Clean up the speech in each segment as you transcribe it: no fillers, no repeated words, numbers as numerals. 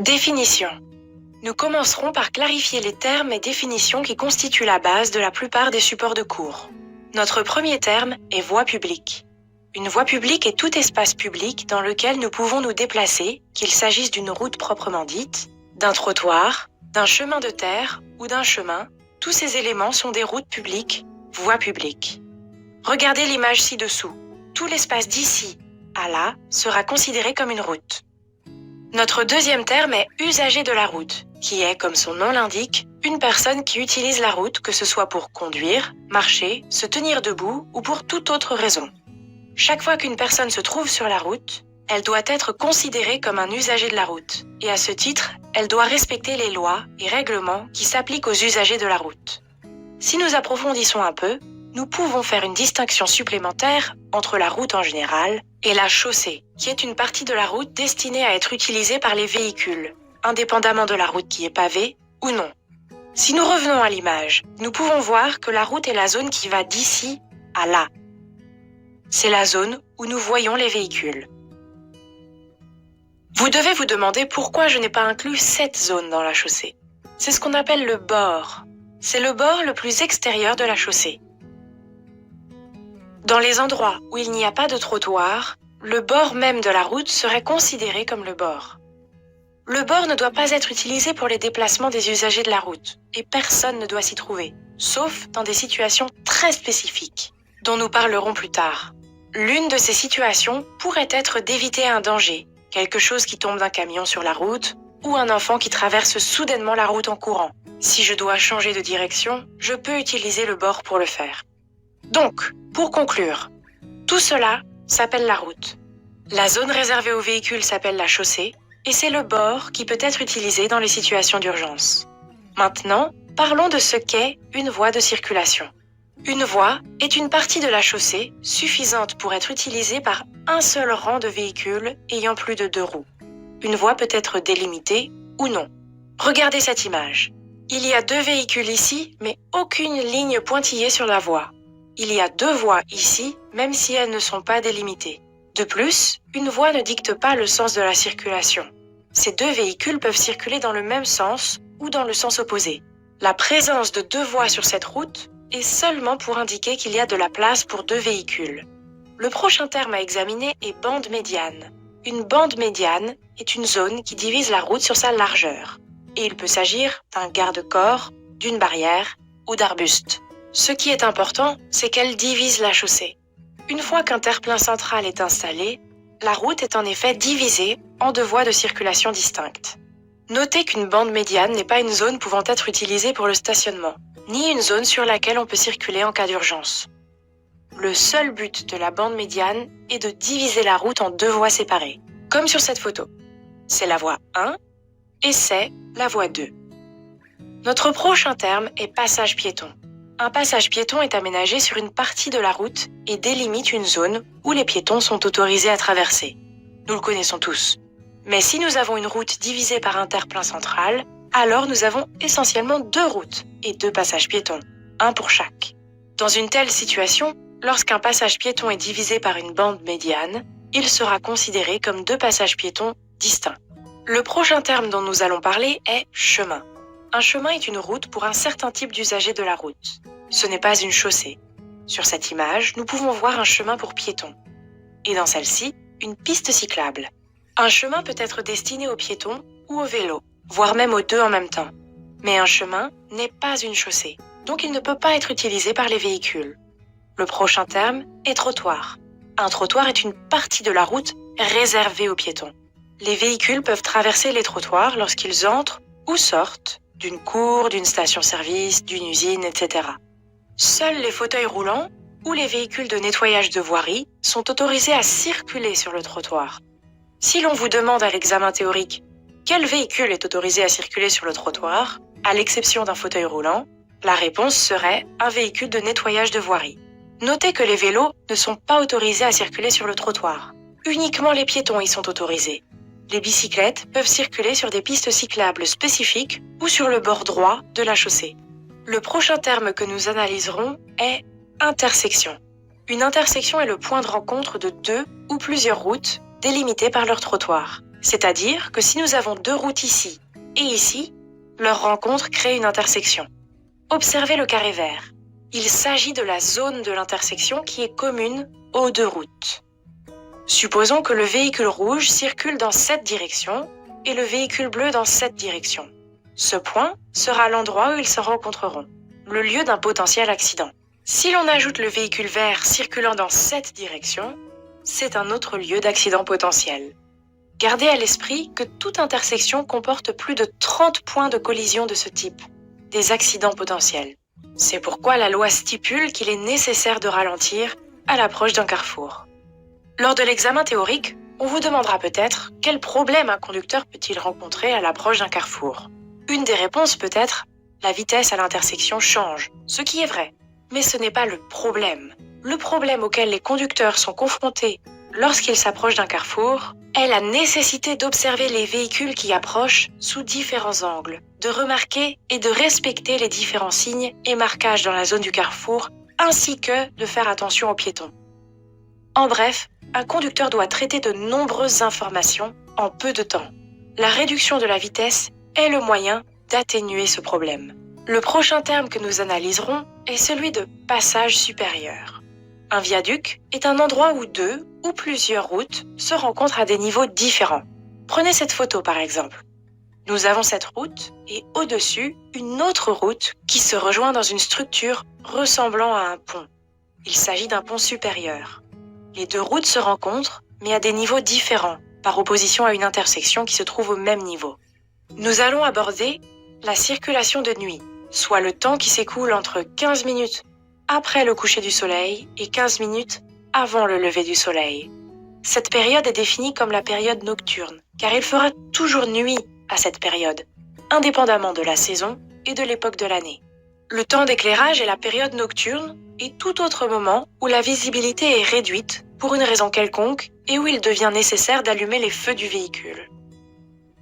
Définition. Nous commencerons par clarifier les termes et définitions qui constituent la base de la plupart des supports de cours. Notre premier terme est voie publique. Une voie publique est tout espace public dans lequel nous pouvons nous déplacer, qu'il s'agisse d'une route proprement dite, d'un trottoir, d'un chemin de terre ou d'un chemin. Tous ces éléments sont des routes publiques, voies publiques. Regardez l'image ci-dessous. Tout l'espace d'ici à là sera considéré comme une route. Notre deuxième terme est usager de la route, qui est, comme son nom l'indique, une personne qui utilise la route, que ce soit pour conduire, marcher, se tenir debout ou pour toute autre raison. Chaque fois qu'une personne se trouve sur la route, elle doit être considérée comme un usager de la route, et à ce titre, elle doit respecter les lois et règlements qui s'appliquent aux usagers de la route. Si nous approfondissons un peu, nous pouvons faire une distinction supplémentaire entre la route en général et la chaussée, qui est une partie de la route destinée à être utilisée par les véhicules, indépendamment de la route qui est pavée ou non. Si nous revenons à l'image, nous pouvons voir que la route est la zone qui va d'ici à là. C'est la zone où nous voyons les véhicules. Vous devez vous demander pourquoi je n'ai pas inclus cette zone dans la chaussée. C'est ce qu'on appelle le bord. C'est le bord le plus extérieur de la chaussée. Dans les endroits où il n'y a pas de trottoir, le bord même de la route serait considéré comme le bord. Le bord ne doit pas être utilisé pour les déplacements des usagers de la route, et personne ne doit s'y trouver, sauf dans des situations très spécifiques, dont nous parlerons plus tard. L'une de ces situations pourrait être d'éviter un danger, quelque chose qui tombe d'un camion sur la route, ou un enfant qui traverse soudainement la route en courant. Si je dois changer de direction, je peux utiliser le bord pour le faire. Donc, pour conclure, tout cela s'appelle la route. La zone réservée aux véhicules s'appelle la chaussée, et c'est le bord qui peut être utilisé dans les situations d'urgence. Maintenant, parlons de ce qu'est une voie de circulation. Une voie est une partie de la chaussée suffisante pour être utilisée par un seul rang de véhicules ayant plus de 2 roues. Une voie peut être délimitée ou non. Regardez cette image. Il y a 2 véhicules ici, mais aucune ligne pointillée sur la voie. Il y a 2 voies ici, même si elles ne sont pas délimitées. De plus, une voie ne dicte pas le sens de la circulation. Ces 2 véhicules peuvent circuler dans le même sens ou dans le sens opposé. La présence de 2 voies sur cette route est seulement pour indiquer qu'il y a de la place pour 2 véhicules. Le prochain terme à examiner est bande médiane. Une bande médiane est une zone qui divise la route sur sa largeur. Et il peut s'agir d'un garde-corps, d'une barrière ou d'arbustes. Ce qui est important, c'est qu'elle divise la chaussée. Une fois qu'un terre-plein central est installé, la route est en effet divisée en 2 voies de circulation distinctes. Notez qu'une bande médiane n'est pas une zone pouvant être utilisée pour le stationnement, ni une zone sur laquelle on peut circuler en cas d'urgence. Le seul but de la bande médiane est de diviser la route en 2 voies séparées, comme sur cette photo. C'est la voie 1 et c'est la voie 2. Notre prochain terme est passage piéton. Un passage piéton est aménagé sur une partie de la route et délimite une zone où les piétons sont autorisés à traverser. Nous le connaissons tous. Mais si nous avons une route divisée par un terre-plein central, alors nous avons essentiellement 2 routes et 2 passages piétons, un pour chaque. Dans une telle situation, lorsqu'un passage piéton est divisé par une bande médiane, il sera considéré comme 2 passages piétons distincts. Le prochain terme dont nous allons parler est chemin. Un chemin est une route pour un certain type d'usager de la route. Ce n'est pas une chaussée. Sur cette image, nous pouvons voir un chemin pour piétons. Et dans celle-ci, une piste cyclable. Un chemin peut être destiné aux piétons ou aux vélos, voire même aux 2 en même temps. Mais un chemin n'est pas une chaussée, donc il ne peut pas être utilisé par les véhicules. Le prochain terme est trottoir. Un trottoir est une partie de la route réservée aux piétons. Les véhicules peuvent traverser les trottoirs lorsqu'ils entrent ou sortent d'une cour, d'une station-service, d'une usine, etc. Seuls les fauteuils roulants ou les véhicules de nettoyage de voirie sont autorisés à circuler sur le trottoir. Si l'on vous demande à l'examen théorique quel véhicule est autorisé à circuler sur le trottoir, à l'exception d'un fauteuil roulant, la réponse serait un véhicule de nettoyage de voirie. Notez que les vélos ne sont pas autorisés à circuler sur le trottoir. Uniquement les piétons y sont autorisés. Les bicyclettes peuvent circuler sur des pistes cyclables spécifiques ou sur le bord droit de la chaussée. Le prochain terme que nous analyserons est intersection. Une intersection est le point de rencontre de 2 ou plusieurs routes délimitées par leur trottoir. C'est-à-dire que si nous avons deux routes ici et ici, leur rencontre crée une intersection. Observez le carré vert. Il s'agit de la zone de l'intersection qui est commune aux deux routes. Supposons que le véhicule rouge circule dans cette direction et le véhicule bleu dans cette direction. Ce point sera l'endroit où ils se rencontreront, le lieu d'un potentiel accident. Si l'on ajoute le véhicule vert circulant dans cette direction, c'est un autre lieu d'accident potentiel. Gardez à l'esprit que toute intersection comporte plus de 30 points de collision de ce type, des accidents potentiels. C'est pourquoi la loi stipule qu'il est nécessaire de ralentir à l'approche d'un carrefour. Lors de l'examen théorique, on vous demandera peut-être quel problème un conducteur peut-il rencontrer à l'approche d'un carrefour. Une des réponses peut être « la vitesse à l'intersection change », ce qui est vrai. Mais ce n'est pas le problème. Le problème auquel les conducteurs sont confrontés lorsqu'ils s'approchent d'un carrefour est la nécessité d'observer les véhicules qui approchent sous différents angles, de remarquer et de respecter les différents signes et marquages dans la zone du carrefour, ainsi que de faire attention aux piétons. En bref, un conducteur doit traiter de nombreuses informations en peu de temps. La réduction de la vitesse est le moyen d'atténuer ce problème. Le prochain terme que nous analyserons est celui de passage supérieur. Un viaduc est un endroit où deux ou plusieurs routes se rencontrent à des niveaux différents. Prenez cette photo par exemple. Nous avons cette route et au-dessus, une autre route qui se rejoint dans une structure ressemblant à un pont. Il s'agit d'un pont supérieur. Les deux routes se rencontrent, mais à des niveaux différents, par opposition à une intersection qui se trouve au même niveau. Nous allons aborder la circulation de nuit, soit le temps qui s'écoule entre 15 minutes après le coucher du soleil et 15 minutes avant le lever du soleil. Cette période est définie comme la période nocturne, car il fera toujours nuit à cette période, indépendamment de la saison et de l'époque de l'année. Le temps d'éclairage est la période nocturne et tout autre moment où la visibilité est réduite pour une raison quelconque et où il devient nécessaire d'allumer les feux du véhicule.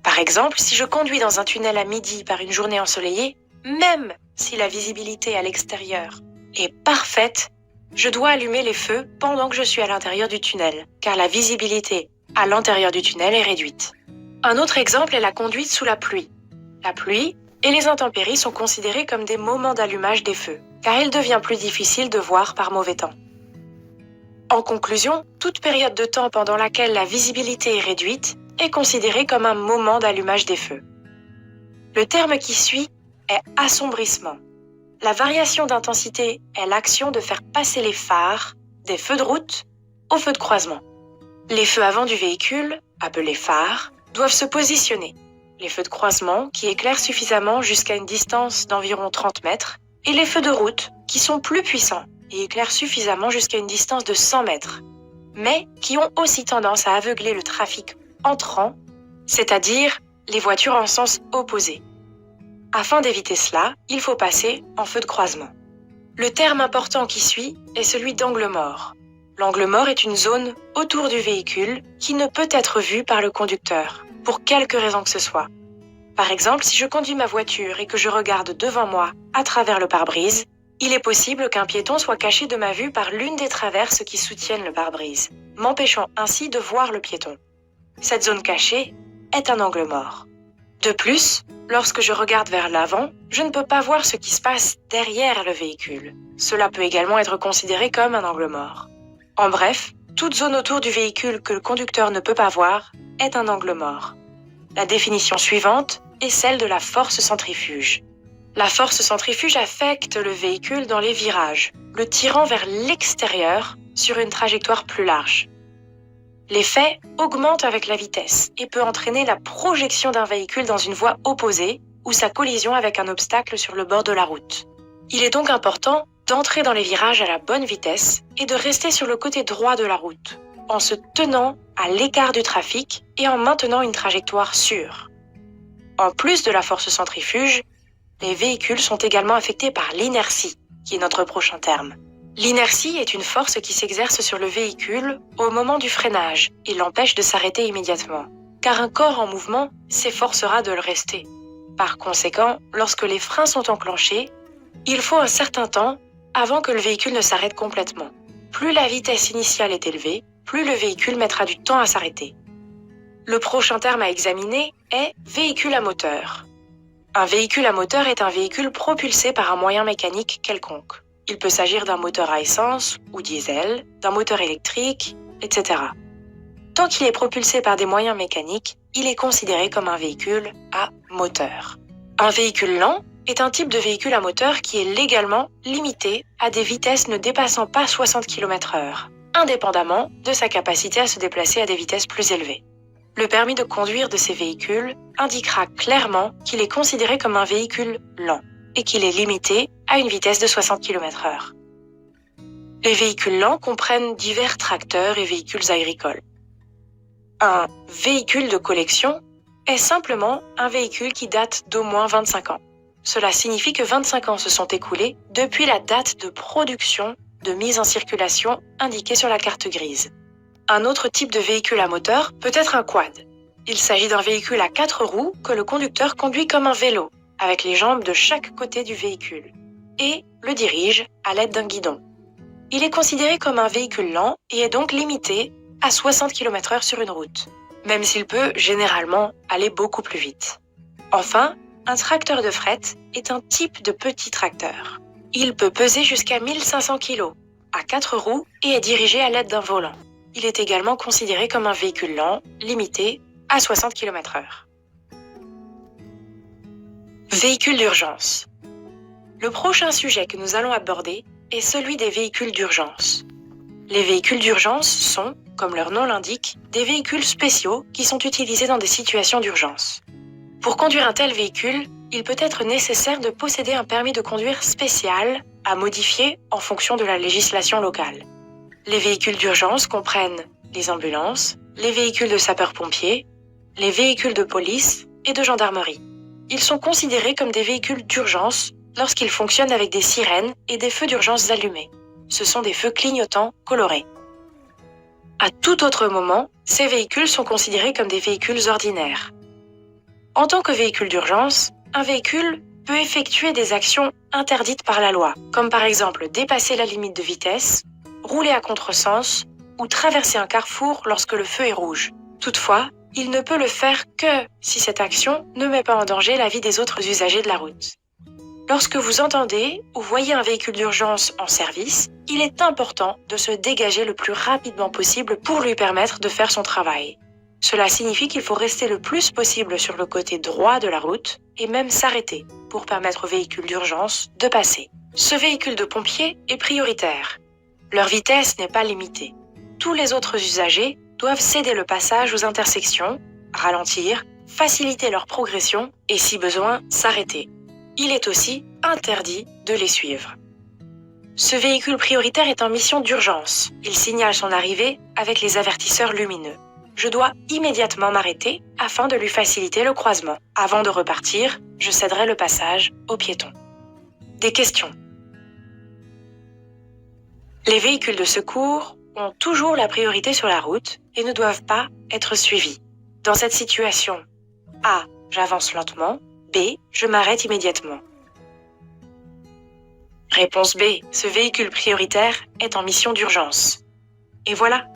Par exemple, si je conduis dans un tunnel à midi par une journée ensoleillée, même si la visibilité à l'extérieur est parfaite, je dois allumer les feux pendant que je suis à l'intérieur du tunnel, car la visibilité à l'intérieur du tunnel est réduite. Un autre exemple est la conduite sous la pluie. La pluie et les intempéries sont considérés comme des moments d'allumage des feux, car il devient plus difficile de voir par mauvais temps. En conclusion, toute période de temps pendant laquelle la visibilité est réduite est considérée comme un moment d'allumage des feux. Le terme qui suit est assombrissement. La variation d'intensité est l'action de faire passer les phares des feux de route aux feux de croisement. Les feux avant du véhicule, appelés phares, doivent se positionner. Les feux de croisement, qui éclairent suffisamment jusqu'à une distance d'environ 30 mètres, et les feux de route, qui sont plus puissants et éclairent suffisamment jusqu'à une distance de 100 mètres, mais qui ont aussi tendance à aveugler le trafic entrant, c'est-à-dire les voitures en sens opposé. Afin d'éviter cela, il faut passer en feu de croisement. Le terme important qui suit est celui d'angle mort. L'angle mort est une zone autour du véhicule qui ne peut être vue par le conducteur, pour quelque raison que ce soit. Par exemple, si je conduis ma voiture et que je regarde devant moi à travers le pare-brise, il est possible qu'un piéton soit caché de ma vue par l'une des traverses qui soutiennent le pare-brise, m'empêchant ainsi de voir le piéton. Cette zone cachée est un angle mort. De plus, lorsque je regarde vers l'avant, je ne peux pas voir ce qui se passe derrière le véhicule. Cela peut également être considéré comme un angle mort. En bref, toute zone autour du véhicule que le conducteur ne peut pas voir est un angle mort. La définition suivante est celle de la force centrifuge. La force centrifuge affecte le véhicule dans les virages, le tirant vers l'extérieur sur une trajectoire plus large. L'effet augmente avec la vitesse et peut entraîner la projection d'un véhicule dans une voie opposée ou sa collision avec un obstacle sur le bord de la route. Il est donc important d'entrer dans les virages à la bonne vitesse et de rester sur le côté droit de la route, en se tenant à l'écart du trafic et en maintenant une trajectoire sûre. En plus de la force centrifuge, les véhicules sont également affectés par l'inertie, qui est notre prochain terme. L'inertie est une force qui s'exerce sur le véhicule au moment du freinage et l'empêche de s'arrêter immédiatement, car un corps en mouvement s'efforcera de le rester. Par conséquent, lorsque les freins sont enclenchés, il faut un certain temps avant que le véhicule ne s'arrête complètement. Plus la vitesse initiale est élevée, plus le véhicule mettra du temps à s'arrêter. Le prochain terme à examiner est véhicule à moteur. Un véhicule à moteur est un véhicule propulsé par un moyen mécanique quelconque. Il peut s'agir d'un moteur à essence ou diesel, d'un moteur électrique, etc. Tant qu'il est propulsé par des moyens mécaniques, il est considéré comme un véhicule à moteur. Un véhicule lent est un type de véhicule à moteur qui est légalement limité à des vitesses ne dépassant pas 60 km/h, indépendamment de sa capacité à se déplacer à des vitesses plus élevées. Le permis de conduire de ces véhicules indiquera clairement qu'il est considéré comme un véhicule lent et qu'il est limité à une vitesse de 60 km/h. Les véhicules lents comprennent divers tracteurs et véhicules agricoles. Un véhicule de collection est simplement un véhicule qui date d'au moins 25 ans. Cela signifie que 25 ans se sont écoulés depuis la date de production de mise en circulation indiquée sur la carte grise. Un autre type de véhicule à moteur peut être un quad. Il s'agit d'un véhicule à 4 roues que le conducteur conduit comme un vélo, avec les jambes de chaque côté du véhicule, et le dirige à l'aide d'un guidon. Il est considéré comme un véhicule lent et est donc limité à 60 km/h sur une route, même s'il peut généralement aller beaucoup plus vite. Enfin, un tracteur de fret est un type de petit tracteur. Il peut peser jusqu'à 1500 kg, à 4 roues et est dirigé à l'aide d'un volant. Il est également considéré comme un véhicule lent, limité à 60 km/h. Véhicules d'urgence. Le prochain sujet que nous allons aborder est celui des véhicules d'urgence. Les véhicules d'urgence sont, comme leur nom l'indique, des véhicules spéciaux qui sont utilisés dans des situations d'urgence. Pour conduire un tel véhicule, il peut être nécessaire de posséder un permis de conduire spécial à modifier en fonction de la législation locale. Les véhicules d'urgence comprennent les ambulances, les véhicules de sapeurs-pompiers, les véhicules de police et de gendarmerie. Ils sont considérés comme des véhicules d'urgence lorsqu'ils fonctionnent avec des sirènes et des feux d'urgence allumés. Ce sont des feux clignotants colorés. À tout autre moment, ces véhicules sont considérés comme des véhicules ordinaires. En tant que véhicule d'urgence, un véhicule peut effectuer des actions interdites par la loi, comme par exemple dépasser la limite de vitesse, rouler à contresens ou traverser un carrefour lorsque le feu est rouge. Toutefois, il ne peut le faire que si cette action ne met pas en danger la vie des autres usagers de la route. Lorsque vous entendez ou voyez un véhicule d'urgence en service, il est important de se dégager le plus rapidement possible pour lui permettre de faire son travail. Cela signifie qu'il faut rester le plus possible sur le côté droit de la route et même s'arrêter pour permettre au véhicule d'urgence de passer. Ce véhicule de pompier est prioritaire. Leur vitesse n'est pas limitée. Tous les autres usagers doivent céder le passage aux intersections, ralentir, faciliter leur progression et si besoin, s'arrêter. Il est aussi interdit de les suivre. Ce véhicule prioritaire est en mission d'urgence. Il signale son arrivée avec les avertisseurs lumineux. Je dois immédiatement m'arrêter afin de lui faciliter le croisement. Avant de repartir, je céderai le passage aux piétons. Des questions. Les véhicules de secours ont toujours la priorité sur la route et ne doivent pas être suivis. Dans cette situation, A. J'avance lentement. B. Je m'arrête immédiatement. Réponse B. Ce véhicule prioritaire est en mission d'urgence. Et voilà,